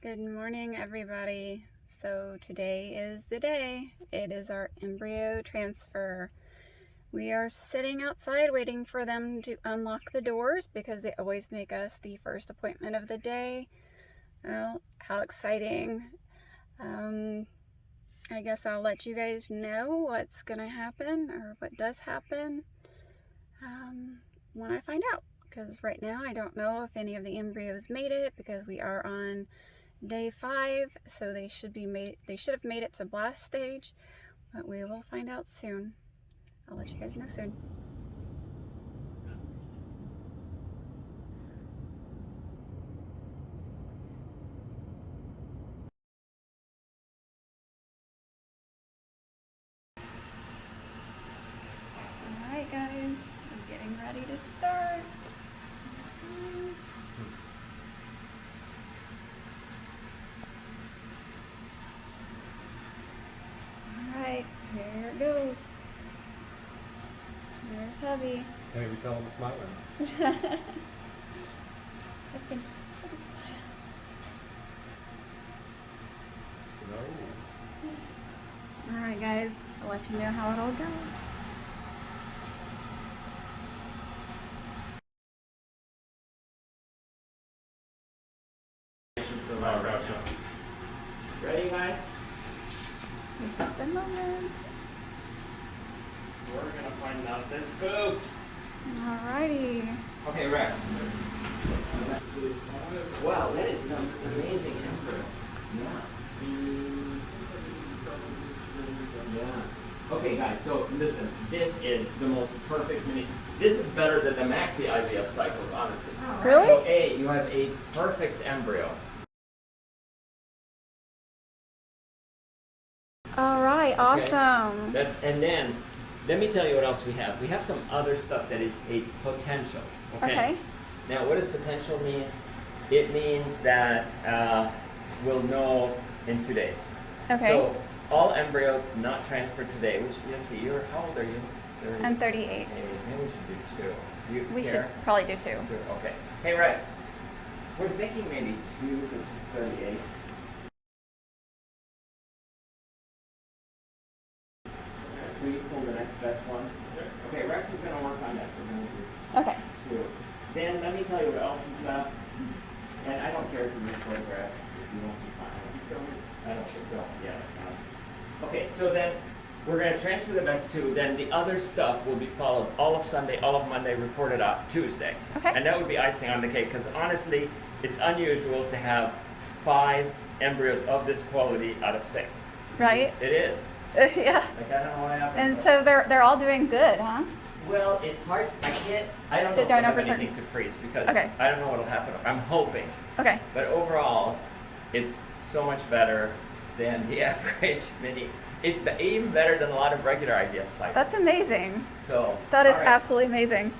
Good morning, everybody. So today is the day. It is our embryo transfer. We are sitting outside waiting for them to unlock the doors because they always make us the first appointment of the day. Well, how exciting. I guess I'll let you guys know what's gonna happen or what does happen when I find out, because right now I don't know if any of the embryos made it because we are on day 5, so they should have made it to blast stage, but we will find out soon. I'll let you guys know soon. Alright guys, I'm getting ready to start. Alright, here it goes. There's hubby. Hey, we tell him to smile. Look a smile. No. Alright guys, I'll let you know how it all goes. Ready, guys? This is the moment. We're gonna find out the scoop. Alrighty. Okay, Rex. Wow, that is some amazing emperor. Yeah. Yeah. Okay, guys. So listen, this is the most perfect mini. This is better than the maxi IVF cycles, honestly. Really? So you have a perfect embryo. Alright, awesome. And then, let me tell you what else we have. We have some other stuff that is a potential. Okay. Now, what does potential mean? It means that we'll know in 2 days. Okay. So, all embryos not transferred today, which, let's see, how old are you? 30? I'm 38. Hey, maybe we should do 2. You We care? should probably do 2. 2, okay. Hey, Rex, we're thinking maybe 2 because she's 38. Will you pull the next best one? Okay, Rex is going to work on that, so we're going to do Okay. 2. Then let me tell you what else is left. And I don't care if you make photographs, if you won't be fine. I don't think so. Yeah. Okay, so then we're going to transfer the best 2. Then the other stuff will be followed all of Sunday, all of Monday, reported out Tuesday. Okay. And that would be icing on the cake, because honestly, it's unusual to have 5 embryos of this quality out of 6. Right? It is. Yeah. Like, I don't know what happened. And so they're all doing good, huh? Well, it's hard. I don't know if I Don't know have for anything certain. to freeze because Okay. I don't know what'll happen. I'm hoping. Okay. But overall, it's so much better than the average mini. It's even better than a lot of regular IVF cycles. That's amazing. So That is all right. absolutely amazing.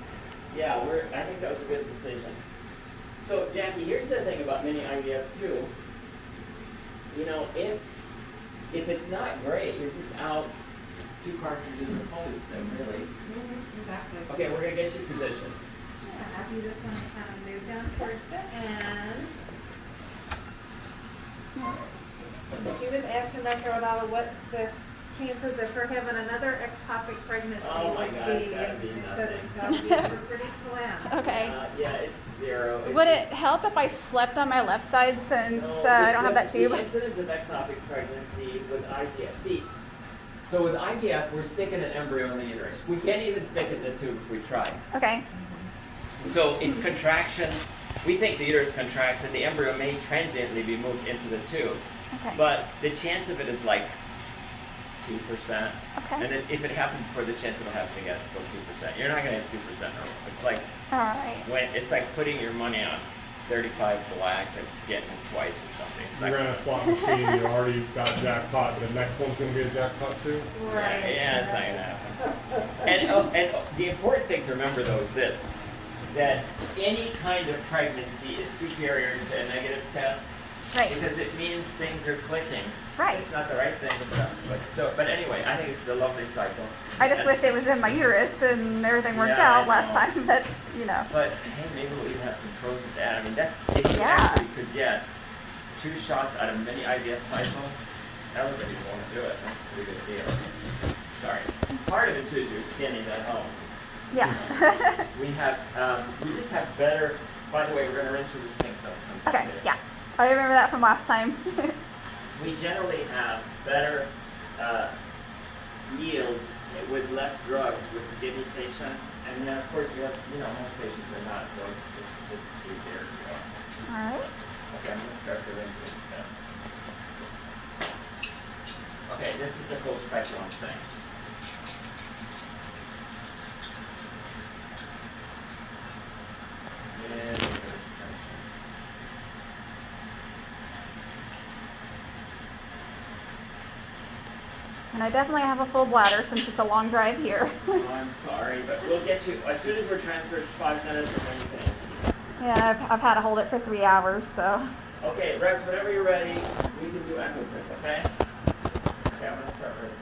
Yeah, I think that was a good decision. So Jackie, here's the thing about mini IVF too. You know, if it's not great, you're just out 2 cartridges of hose them, really. Exactly. Okay, we're gonna get you positioned. Yeah, after this one, kind of move down towards the end. She was asking Dr. Odala what the chances of her having another ectopic pregnancy Oh my would God, be. it's gotta be And I said nothing. it's gotta be pretty slim. Okay. Yeah, it's 0. Would it help if I slept on my left side since I don't have that tube? The incidence of ectopic pregnancy with IVF. See, so with IVF, we're sticking an embryo in the uterus. We can't even stick it in the tube if we try. Okay. So it's contraction. We think the uterus contracts and the embryo may transiently be moved into the tube. Okay. But the chance of it is like 2%. Okay. And if it happened before, the chance it'll happen again is still 2%. You're not going to have 2% normal. It's like Alright. it's like putting your money on 35 black and getting it twice or something. It's You like, ran a slot machine, you already got jackpot, the next one's gonna be a jackpot too? Right. yeah, it's not gonna happen. And the important thing to remember though is this, that any kind of pregnancy is superior to a negative test Right. because it means things are clicking. Right. It's not the right thing, but it's clicking. But anyway, I think it's a lovely cycle. I just wish it was in my uterus and everything worked Yeah, I out last know. time, but you know. But hey, maybe we'll even have some frozen data. I mean, if you Yeah. actually could get 2 shots out of mini IVF cycle, everybody's going to do it. That's a pretty good deal. Sorry. Part of it too is you're skinny, that helps. Yeah. We just have better, by the way, we're going to rinse through this pink stuff. Okay, yeah. I remember that from last time. We generally have better yields with less drugs with skinny patients. And then of course you have, most patients are not, so it's just easier to go. Alright. Okay, I'm going to start the rinsing step. Okay, this is the full spectrum thing. And I definitely have a full bladder since it's a long drive here. Oh, I'm sorry, but we'll get you, as soon as we're transferred 5 minutes and then you can. Yeah, I've had to hold it for 3 hours, so. Okay, Rex, whenever you're ready, we can do echo tip, okay? Okay, I'm going to start rinsing.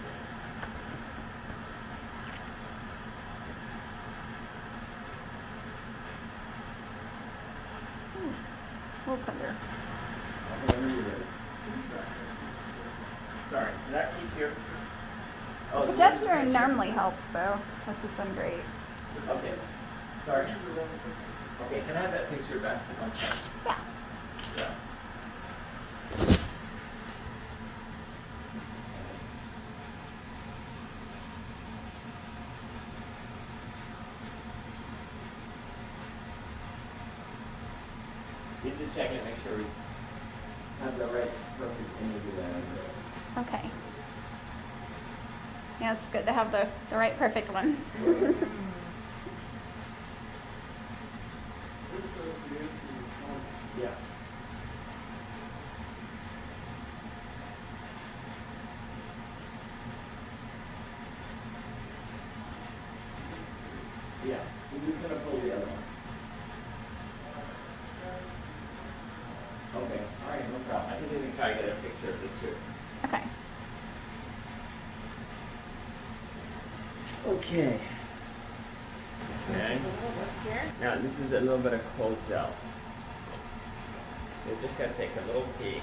A little tender. Whenever you're ready. Sorry, did that keep your... Oh, The gesturing normally helps though, which has been great. Okay, sorry. Okay, can I have that picture back to one side? Yeah. So. You just check it, make sure we have the right perfect image of that. Okay. Yeah, it's good to have the right perfect ones. Yeah. Yeah, we're just gonna pull the other one. Okay, alright, no problem. I think we can try to get a picture of the two. Okay. Okay. Okay. Now this is a little bit of cold gel. You just gotta take a little peek.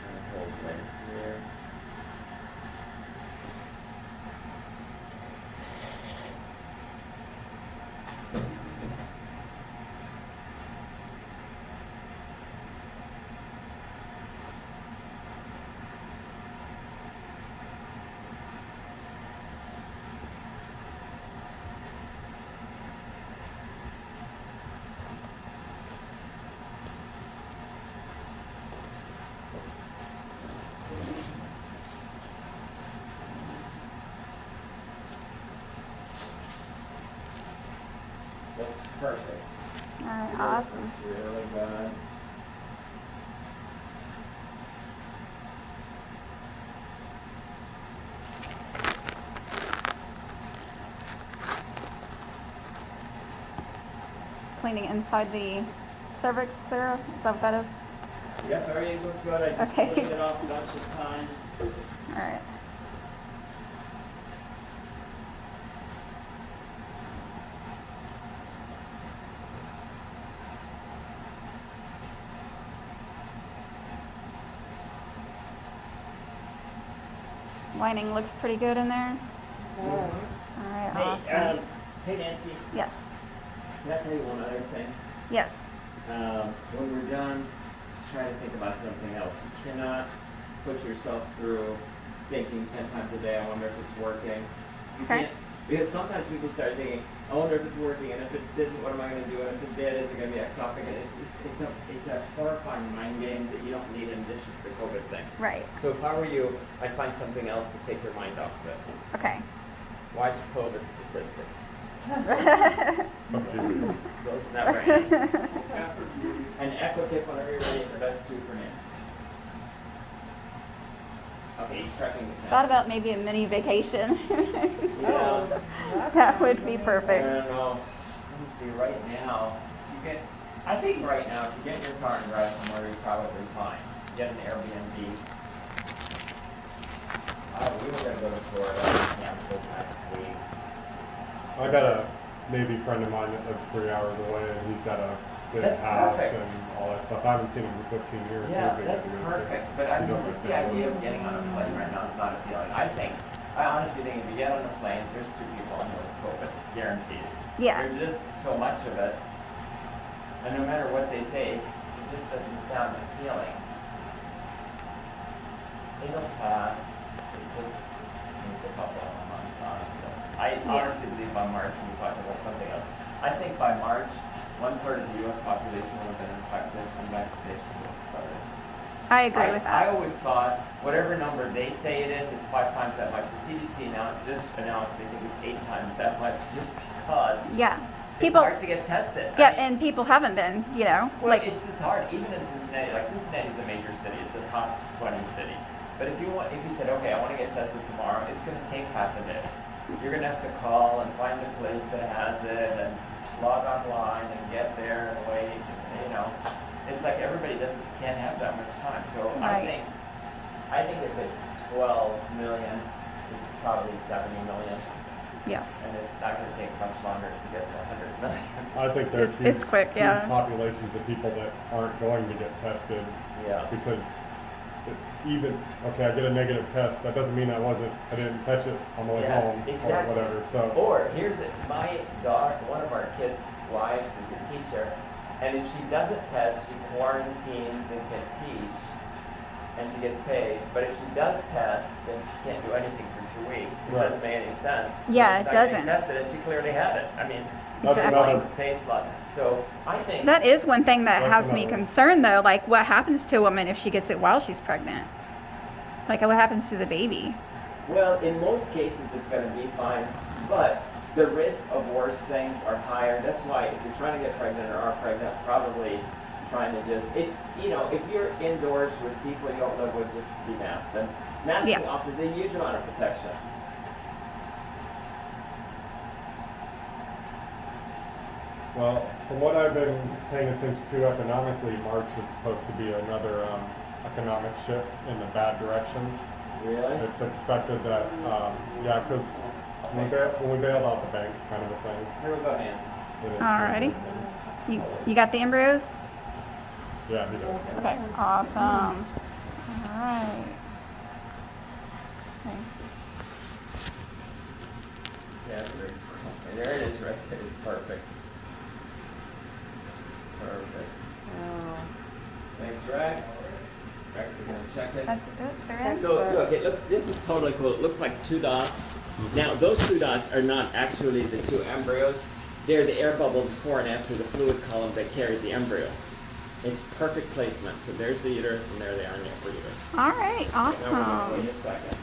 And hold right here. Looks perfect. Alright, awesome. Really good. Cleaning inside the cervix, Sarah? Is that what that is? Yep, everything looks good. I just Okay. cleaned it off a bunch of times. Alright. Lining looks pretty good in there. Alright, Hey, awesome. hey Nancy, Yes. can I tell you one other thing? Yes. When we're done, just try to think about something else. You cannot put yourself through thinking 10 times a day, I wonder if it's working. You Okay. can't, because sometimes people start thinking, I wonder if it's working, and if it didn't, what am I going to do? And if it did, is it going to be ectopic? And it's a horrifying mind game that you don't need in addition to the COVID thing. Right. So if I were you, I'd find something else to take your mind off of it. Okay. Watch COVID statistics. Okay. Those never end. And echo tip whenever you're ready, the best 2 for Nancy. Okay, he's prepping the Thought about maybe a mini vacation. Yeah. That would be I perfect. don't know. Honestly, right now, I think right now, if you get in your car and drive somewhere, you're probably fine. Get an Airbnb. We were gonna go to Florida, canceled next week. I got a Navy friend of mine that lives 3 hours away, and he's got a big That's house perfect. and all that stuff. I haven't seen him for 15 years. Yeah, He'd be that's good to go see. perfect. But I He's mean, over just in the St. idea Louis. of getting on a plane right now is not appealing. I honestly think if you get on a plane, there's 2 people on with COVID, guaranteed. Yeah. There's just so much of it. And no matter what they say, it just doesn't sound appealing. It'll pass. It just needs a couple of months, honestly. I honestly believe by March we'll be talking about something else. I think by March, 1/3 of the U.S. population will have been infected and vaccination will have started. I agree with I that. always thought whatever number they say it is, it's 5 times that much. The CDC now just announced they think it's 8 times that much, just because Yeah. it's People, hard to get tested. yeah, I mean, and people haven't been, you know, well, like, it's just hard. Even in Cincinnati, like Cincinnati's a major city. It's a top 20 city. But if you said, okay, I want to get tested tomorrow, it's going to take half a day. You're going to have to call and find the place that has it and log online and get there and wait. And, it's like everybody can't have that much time. So Right. I think if it's 12 million, it's probably 70 million, yeah. and it's not going to take much longer to get to 100 million. I think there's It's quick, yeah. huge populations of people that aren't going to get tested Yeah. because okay, I get a negative test. That doesn't mean I didn't catch it on the way Yeah, home exactly. or whatever. So Or here's it. My daughter, one of our kids' wives, is a teacher, and if she doesn't test, she quarantines and can teach, and she gets paid. But if she does test, then she can't do anything for 2 weeks. It Right. doesn't make any sense. So Yeah, she's it not getting doesn't. Tested, and she clearly had it. I mean, that's Exactly. lots another. of face losses. So I think That is one thing that That's has me another one. concerned, though. Like, what happens to a woman if she gets it while she's pregnant? Like, what happens to the baby? Well, in most cases, it's going to be fine, but the risk of worse things are higher. That's why if you're trying to get pregnant or are pregnant, probably trying to if you're indoors with people you don't live with, just be masked. And masking Yeah. offers a huge amount of protection. Well, from what I've been paying attention to economically, March is supposed to be another economic shift in the bad direction. Really? It's expected that, because when we bailed out the banks, kind of a thing. Here we go, Nance. it is- Alrighty. You got the embryos? Yeah, he does. Okay. Awesome. All right. Okay. Yeah, there it is right there. Perfect. Perfect. Thanks, Rex. Rex is going to check it. That's it. There is. So, okay, this is totally cool. It looks like 2 dots. Now, those 2 dots are not actually the 2 embryos. They're the air bubble before and after the fluid column that carried the embryo. It's perfect placement. So there's the uterus, and there they are in the upper uterus. All right. Now we're going to Awesome. wait a second.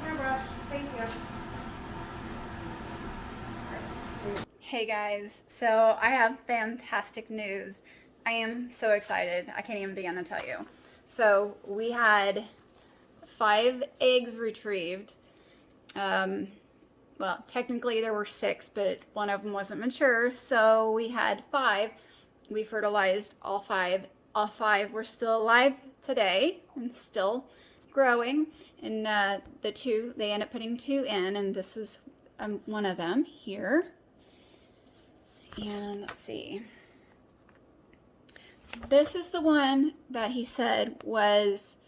Hairbrush, thank you. Hey guys, so I have fantastic news. I am so excited. I can't even begin to tell you. So we had 5 eggs retrieved. Well, technically there were 6, but one of them wasn't mature. So we had 5. We fertilized all 5. All 5 were still alive today and still growing. And the 2, they ended up putting 2 in, and this is one of them here. And let's see. This is the one that he said was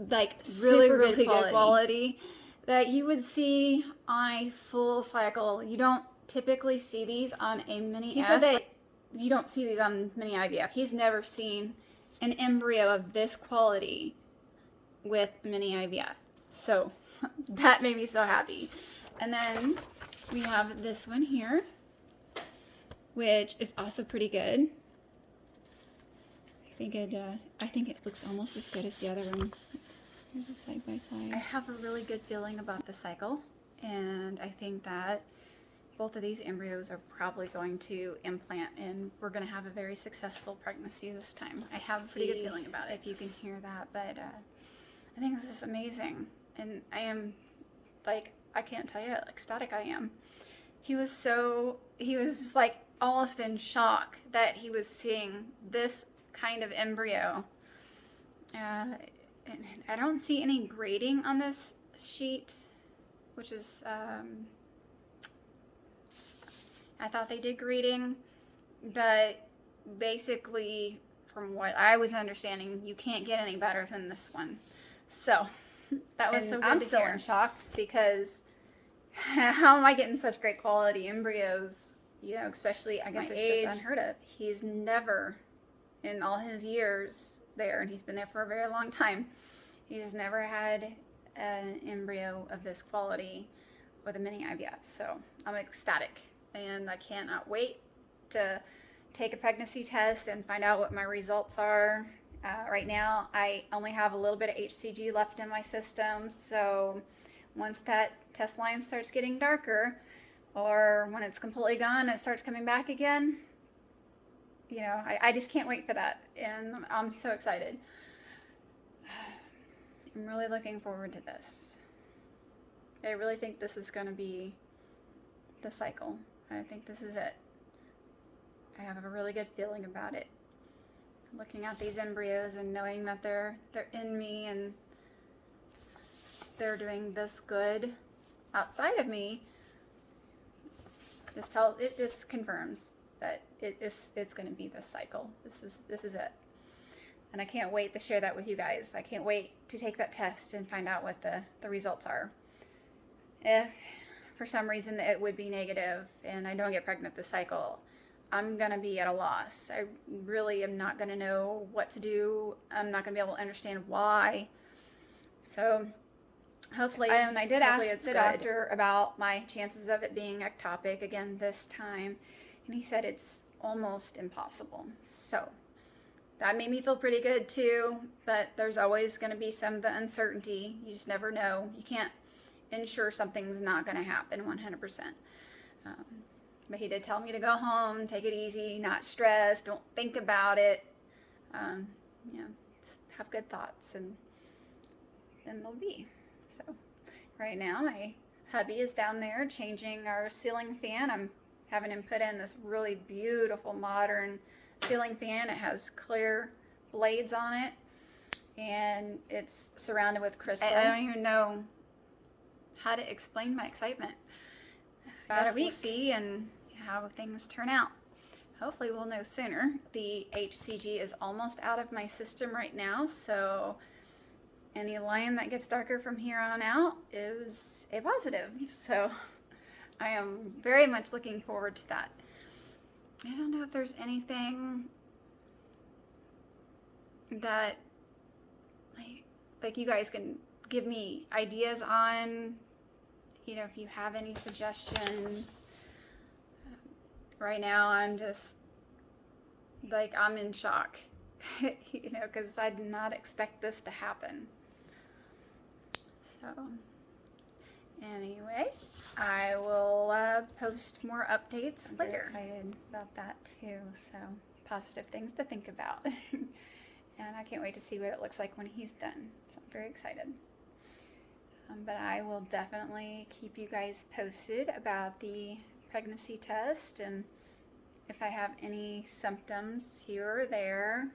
like really good quality that you would see on a full cycle. You don't typically see these on a mini. He said that you don't see these on mini IVF. He's never seen an embryo of this quality with mini IVF. So that made me so happy. And then we have this one here, which is also pretty good. I think it looks almost as good as the other one. Here's a side by side. I have a really good feeling about the cycle, and I think that both of these embryos are probably going to implant, and we're going to have a very successful pregnancy this time. I have a pretty good feeling about it, if you can hear that, but I think this is amazing, and I am, like, I can't tell you how ecstatic I am. he was just like almost in shock that he was seeing this kind of embryo. And I don't see any grading on this sheet, which is, I thought they did grading, but basically, from what I was understanding, you can't get any better than this one. So that was so good. I'm still in shock because how am I getting such great quality embryos? You know, especially I guess it's just unheard of. He's never, in all his years there, and he's been there for a very long time, he has never had an embryo of this quality with a mini IVF. So I'm ecstatic, and I cannot wait to take a pregnancy test and find out what my results are. Right now, I only have a little bit of HCG left in my system, so once that test line starts getting darker, or when it's completely gone, it starts coming back again, you know, I just can't wait for that, and I'm so excited. I'm really looking forward to this. I really think this is going to be the cycle. I think this is it. I have a really good feeling about it. Looking at these embryos and knowing that they're in me and they're doing this good outside of me, it just confirms that it's going to be this cycle. This is it. And I can't wait to share that with you guys. I can't wait to take that test and find out what the results are. If for some reason it would be negative and I don't get pregnant this cycle, I'm going to be at a loss. I really am not going to know what to do. I'm not going to be able to understand why. So hopefully, and I did ask the doctor about my chances of it being ectopic again this time, and he said it's almost impossible. So that made me feel pretty good too, but there's always going to be some of the uncertainty. You just never know. You can't ensure something's not going to happen 100%. But he did tell me to go home, take it easy, not stress, don't think about it. Just have good thoughts, and then they'll be. So right now my hubby is down there changing our ceiling fan. I'm having him put in this really beautiful modern ceiling fan. It has clear blades on it, and it's surrounded with crystal. I don't even know how to explain my excitement. About a week, we'll see and how things turn out. Hopefully we'll know sooner. The HCG is almost out of my system right now, so any line that gets darker from here on out is a positive. So I am very much looking forward to that. I don't know if there's anything that like you guys can give me ideas on, you know, if you have any suggestions. Right now I'm just like, I'm in shock, you know, because I did not expect this to happen. So anyway, I will post more updates later. I'm excited about that too, so positive things to think about. And I can't wait to see what it looks like when he's done, so I'm very excited. But I will definitely keep you guys posted about the pregnancy test, and if I have any symptoms here or there,